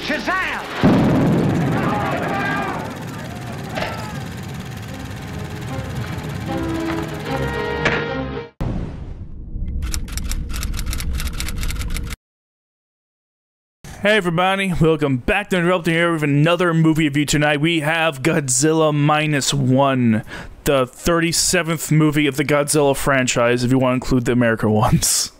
Shazam! Hey everybody, welcome back to Interrupting here with another movie review tonight. We have Godzilla Minus One, the 37th movie of the Godzilla franchise, if you want to include the American ones.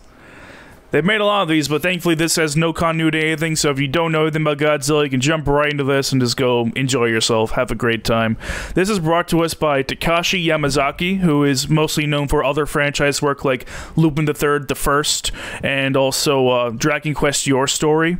They've made a lot of these, but thankfully this has no continuity or anything, so if you don't know anything about Godzilla, you can jump right into this and just go enjoy yourself, have a great time. This is brought to us by Takashi Yamazaki, who is mostly known for other franchise work like Lupin the Third, The First, and also Dragon Quest Your Story.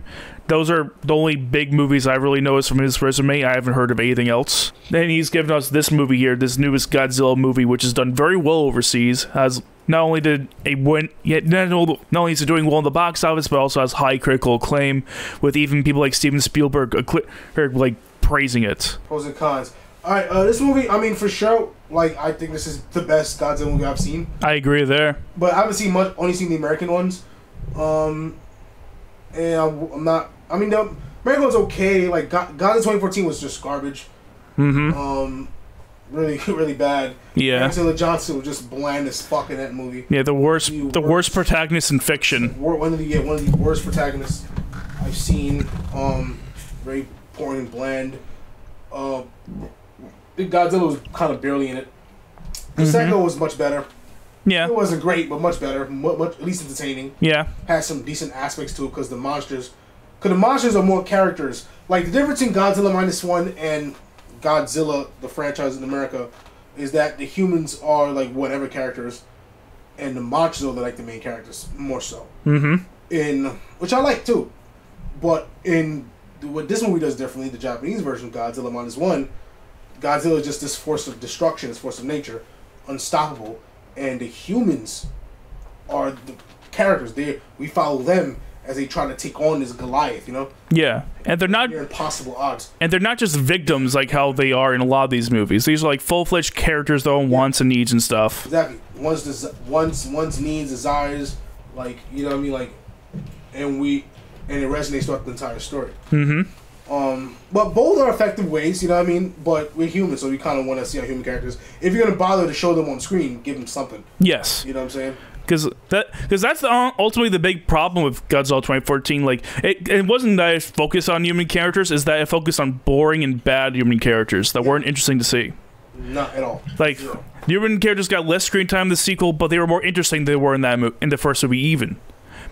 Those are the only big movies I really noticed from his resume. I haven't heard of anything else. Then he's given us this movie here, this newest Godzilla movie, which has done very well overseas. Has not only did a win, yet not only is it doing well in the box office, but also has high critical acclaim, with even people like Steven Spielberg like praising it. Pros and cons. All right, this movie, I mean, for sure, like I think this is the best Godzilla movie I've seen. I agree there, but I haven't seen much. Only seen the American ones. And I'm not. I mean, the American one's okay. Like Godzilla 2014 was just garbage. Mm-hmm. Really bad. Yeah. Godzilla Johnson was just bland as fuck in that movie. Yeah, the worst protagonist in fiction. One of the worst protagonists I've seen. Very boring and bland. Godzilla was kind of barely in it. The second was much better. Yeah. It wasn't great, but much better. Much, at least entertaining. Yeah. Has some decent aspects to it because the monsters are more characters. Like, the difference in Godzilla Minus One and Godzilla, the franchise in America, is that the humans are, like, whatever characters, and the monsters are, like, the main characters, more so. Mm-hmm. Which I like, too. But what this movie does differently, the Japanese version of Godzilla Minus One, Godzilla is just this force of destruction, this force of nature, unstoppable. And the humans are the characters. We follow them as they try to take on this Goliath, you know? Yeah, and they're impossible odds. And they're not just victims like how they are in a lot of these movies. These are like full-fledged characters, their own wants and needs and stuff. Exactly. One's needs, desires, like, you know what I mean? Like, and it resonates throughout the entire story. Mm-hmm. But both are effective ways, you know what I mean? But we're human, so we kind of want to see our human characters. If you're going to bother to show them on screen, give them something. Yes. You know what I'm saying? Because that's ultimately the big problem with Godzilla 2014. Like, it wasn't that it focused on human characters, is that it focused on boring and bad human characters that weren't interesting to see. Not at all. Like, human characters got less screen time in the sequel, but they were more interesting than they were in the first movie even.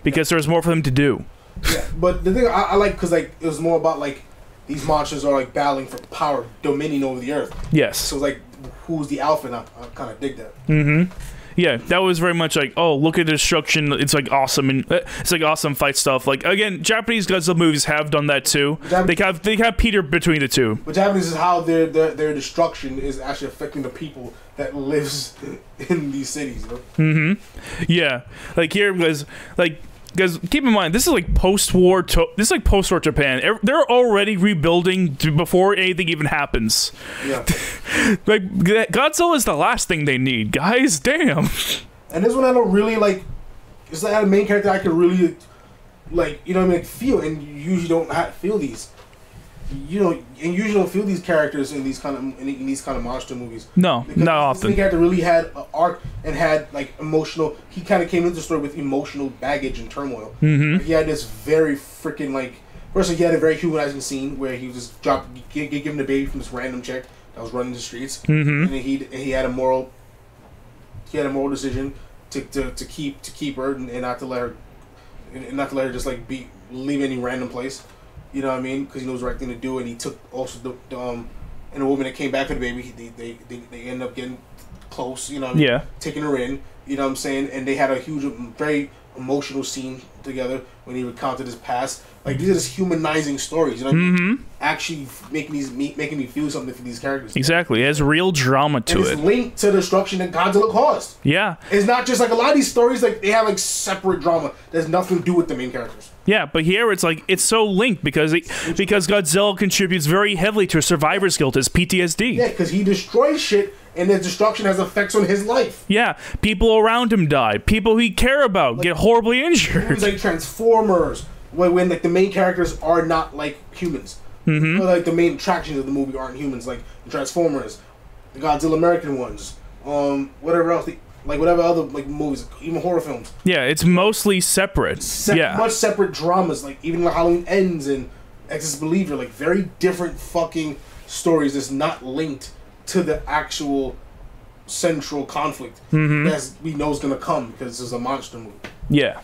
Because there was more for them to do. Yeah, but the thing I like, because like it was more about like these monsters are like battling for power, dominion over the earth. Yes. So it's like, who's the alpha? And I kind of dig that. Mm-hmm. Yeah, that was very much like, oh, look at the destruction. It's like awesome, and it's like awesome fight stuff. Like, again, Japanese Godzilla movies have done that too. They have Peter between the two. But Japanese is how their destruction is actually affecting the people that lives in these cities. You know? Mm-hmm. Yeah, like here was like. Because keep in mind, this is like post-war. This is like post-war Japan. They're already rebuilding before anything even happens. Yeah. Like Godzilla is the last thing they need, guys. Damn. And this one I don't really like. It's like a main character I could really like. You know what I mean? Like, feel, and you usually don't feel these. You know, and usually don't feel these characters in these kind of monster movies. No, because not often. This character really had an arc and had like emotional. He kind of came into the story with emotional baggage and turmoil. Mm-hmm. Like, he had this very freaking like. First, he had a very humanizing scene where he was just given the baby from this random chick that was running the streets, and then he had a moral. He had a moral decision to keep her and not to let her just like leave any random place. You know what I mean? Because he knows the right thing to do, and he took also the and the woman that came back for the baby, they ended up getting close. You know what I mean? Yeah. Taking her in. You know what I'm saying? And they had a huge, very emotional scene together when he recounted his past. Like, these are just humanizing stories. You know what I mean? Actually making me feel something for these characters. Exactly. It has real drama to it. It's linked to the destruction that Godzilla caused. Yeah. It's not just like a lot of these stories, like, they have like separate drama. There's nothing to do with the main characters. Yeah, but here it's like, it's so linked because Godzilla contributes very heavily to survivor's guilt as PTSD. Yeah, because he destroys shit, and his destruction has effects on his life. Yeah, people around him die. People he care about get horribly injured. Movies like Transformers, when like the main characters are not like humans. Or, like the main attractions of the movie aren't humans, like the Transformers, the Godzilla American ones, whatever else, whatever other like movies, even horror films. Yeah, it's mostly separate. Much separate dramas, like even like Halloween Ends and Exorcist Believer, like very different fucking stories that's not linked to the actual central conflict that we know is gonna come because this is a monster movie. Yeah.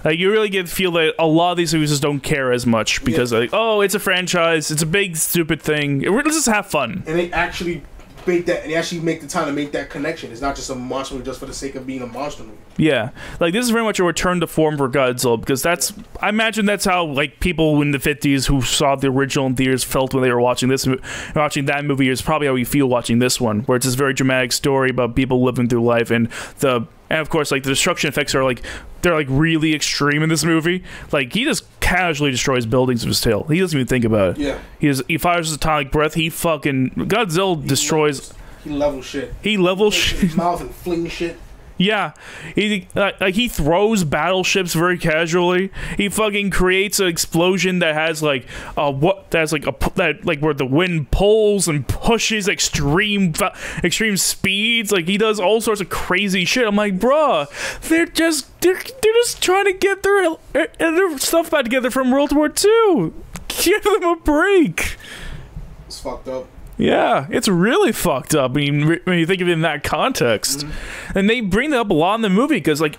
Like, you really get the feel that a lot of these movies just don't care as much because, like, oh, it's a franchise, it's a big, stupid thing. Let's just have fun. And they actually make the time to make that connection. It's not just a monster movie just for the sake of being a monster movie. Yeah. Like, this is very much a return to form for Godzilla because I imagine that's how, like, people in the 50s who saw the original in theaters felt when they were watching that movie. Is probably how we feel watching this one, where it's this very dramatic story about people living through life and of course, like, the destruction effects are, like, they're, like, really extreme in this movie. Like, he just casually destroys buildings with his tail. He doesn't even think about it. Yeah. He fires his atomic breath. Godzilla destroys... He levels shit. He levels shit. His mouth and fling shit. Yeah, he throws battleships very casually. He fucking creates an explosion that has like where the wind pulls and pushes extreme speeds. Like, he does all sorts of crazy shit. I'm like, bruh, they're just trying to get their stuff back together from World War II. Give them a break. It's fucked up. Yeah, it's really fucked up when you think of it in that context. And they bring that up a lot in the movie because, like,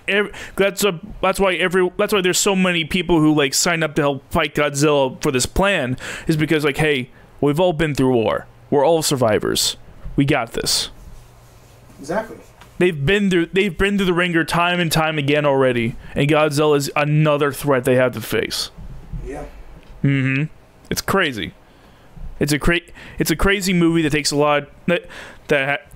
that's why there's so many people who, like, sign up to help fight Godzilla for this plan, is because, like, hey, we've all been through war. We're all survivors. We got this. Exactly. They've been through the ringer time and time again already, and Godzilla is another threat they have to face. Yeah. It's crazy. It's a crazy movie that takes a lot that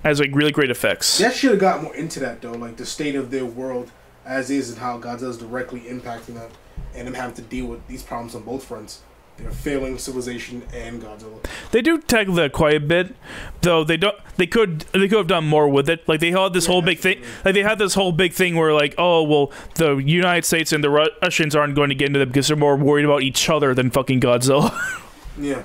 has like really great effects. That should have got more into that though, like the state of their world as is and how Godzilla's directly impacting them, and them having to deal with these problems on both fronts. Their failing civilization and Godzilla. They do tackle that quite a bit, though. They could have done more with it. Like, they had this whole big thing. Like, they had this whole big thing where, like, oh well, the United States and the Russians aren't going to get into them because they're more worried about each other than fucking Godzilla. Yeah.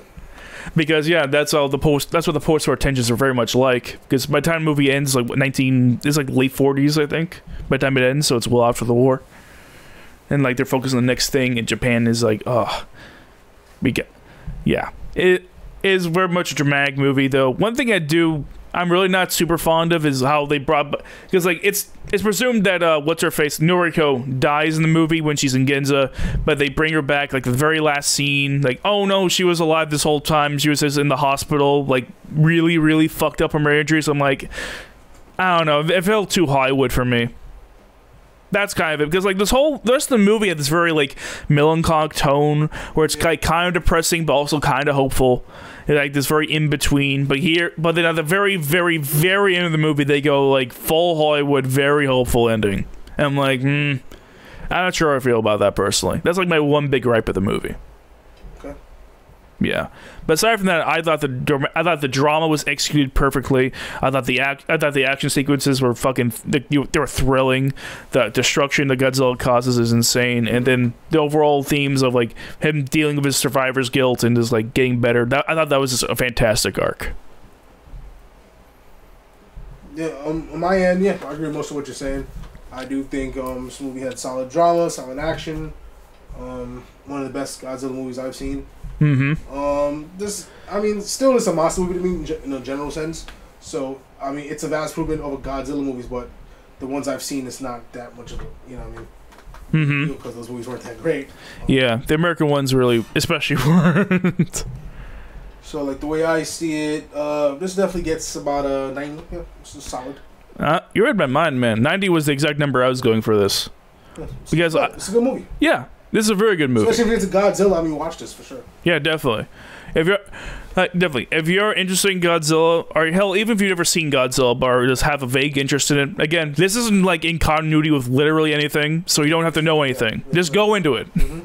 Because that's what the post-war tensions are very much like. Because by the time the movie ends, like it's like late 40s, I think. By the time it ends, so it's well after the war, and like they're focused on the next thing. And Japan is like, it is very much a dramatic movie. Though one thing I'm really not super fond of is how they brought, because like it's presumed that what's her face Noriko dies in the movie when she's in Ginza, but they bring her back like the very last scene, like, oh no, she was alive this whole time, she was just in the hospital, like really really fucked up from her injuries. I'm like, I don't know, it felt too Hollywood for me. That's kind of it, because like the rest of the movie had this very like melancholic tone where it's like kind of depressing but also kind of hopeful. It's like this very in between. But then at the very very very end of the movie, they go like full Hollywood, very hopeful ending. And I'm like, I'm not sure how I feel about that personally. That's like my one big gripe of the movie. Okay. Yeah, but aside from that, I thought the drama was executed perfectly. I thought the action sequences were fucking. They were thrilling. The destruction that Godzilla causes is insane, and then the overall themes of like him dealing with his survivor's guilt and just like getting better. I thought that was just a fantastic arc. Yeah, on my end, I agree with most of what you're saying. I do think this movie had solid drama, solid action. One of the best Godzilla movies I've seen. Still it's a monster movie to me in a general sense. So, I mean, it's a vast improvement over Godzilla movies, but the ones I've seen, it's not that much of a, because those movies weren't that great. Yeah, the American ones really, especially weren't. So, like, the way I see it, this definitely gets about a 90. Yeah, this is solid. You read my mind, man. 90 was the exact number I was going for this. Yeah, it's a good movie. Yeah. This is a very good movie. Especially if it's a Godzilla, I mean, watch this for sure. Yeah, definitely. If you're interested in Godzilla, or hell, even if you've never seen Godzilla, or just have a vague interest in it, again, this isn't like in continuity with literally anything, so you don't have to know anything. Just go into it. You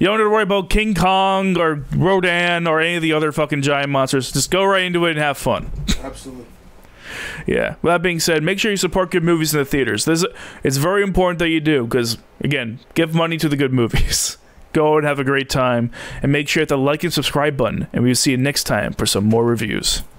don't have to worry about King Kong or Rodan or any of the other fucking giant monsters. Just go right into it and have fun. Absolutely. Yeah. With that being said, make sure you support good movies in the theaters. It's very important that you do, because, again, give money to the good movies. Go and have a great time. And make sure to hit the like and subscribe button. And we'll see you next time for some more reviews.